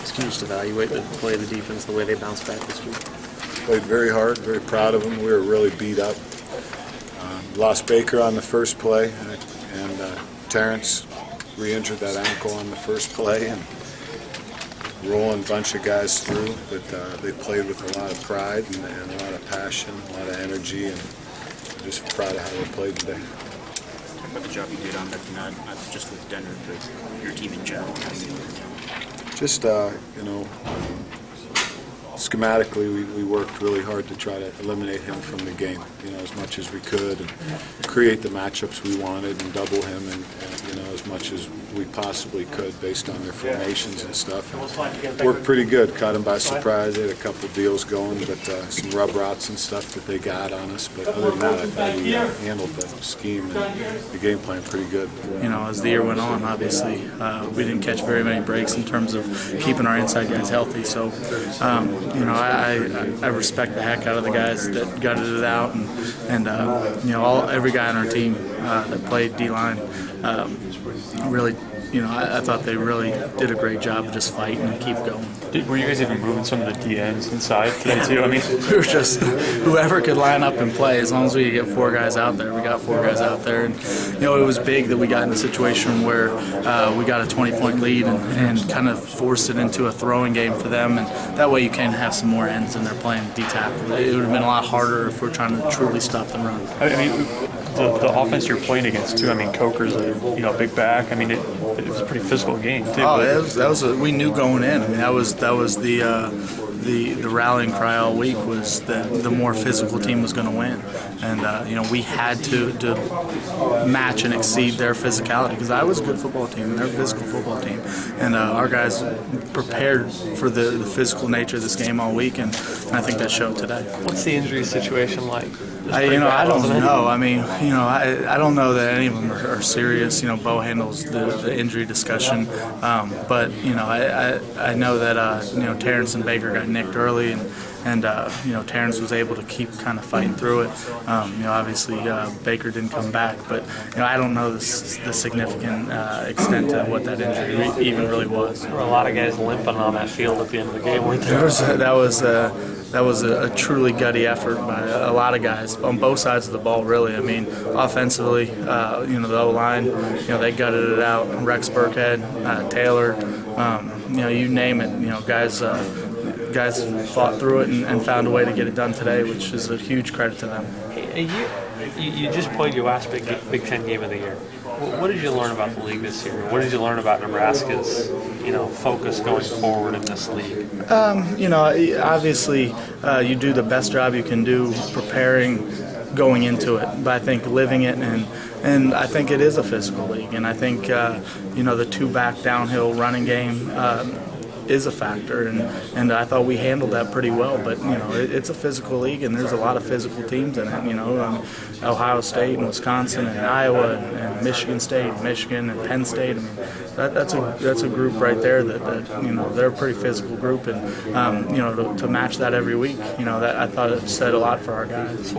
defense. Can you just evaluate the play of the defense, the way they bounced back this week? Played very hard, very proud of them. We were really beat up. Lost Baker on the first play, and Terrence re-injured that ankle on the first play, and rolling a bunch of guys through. But they played with a lot of pride and a lot of passion, a lot of energy, and I'm just proud of how they played today. Talk about the job you did on that, not just with Denver, but your team in general. Just, schematically, we worked really hard to try to eliminate him from the game, as much as we could, and create the matchups we wanted and double him, and as much as we possibly could based on their formations and stuff. And worked pretty good. Caught him by surprise. They had a couple deals going, but some rub routes and stuff that they got on us. But other than that, I thought we handled the scheme and the game plan pretty good. As the year went on, obviously, we didn't catch very many breaks in terms of keeping our inside guys healthy. So, I respect the heck out of the guys that gutted it out, and every guy on our team that played D-line really. I thought they really did a great job of just fighting and keep going. Were you guys even moving some of the DNs inside today too? I mean, we were just whoever could line up and play. As long as we could get 4 guys out there, we got 4 guys out there. And it was big that we got in a situation where we got a 20-point lead and kind of forced it into a throwing game for them. And that way you can have some more ends in there playing D-tackle. It would have been a lot harder if we're trying to truly stop the run. I mean, the offense you're playing against too. I mean, Coker's a big back. I mean, it was a pretty physical game too. Oh, we knew going in. I mean, that was the rallying cry all week was that the more physical team was going to win, and we had to match and exceed their physicality, because I was a good football team and they're a physical football team, and our guys prepared for the physical nature of this game all week, and I think that showed today. What's the injury situation like? I don't know. I mean, I don't know that any of them are serious. Bo handles the injury discussion, but I know that Terrence and Baker got nicked early, and Terrence was able to keep kind of fighting through it. Obviously Baker didn't come back, but I don't know the significant extent to what that injury even really was. There were a lot of guys limping on that field at the end of the game, weren't there? That was a truly gutty effort by a lot of guys on both sides of the ball, really. I mean, offensively, the O-line, they gutted it out. Rex Burkhead, Taylor, you name it. Guys fought through it and found a way to get it done today, which is a huge credit to them. Hey, you just played your last Big Ten game of the year. What did you learn about the league this year? What did you learn about Nebraska's, focus going forward in this league? Obviously, you do the best job you can do preparing going into it, but I think living it, and I think it is a physical league, and I think the 2-back downhill running game is a factor, and I thought we handled that pretty well. But it's a physical league, and there's a lot of physical teams in it. Ohio State and Wisconsin and Iowa and Michigan State, Michigan and Penn State. I mean, that's a group right there that they're a pretty physical group, and to match that every week, that I thought it said a lot for our guys.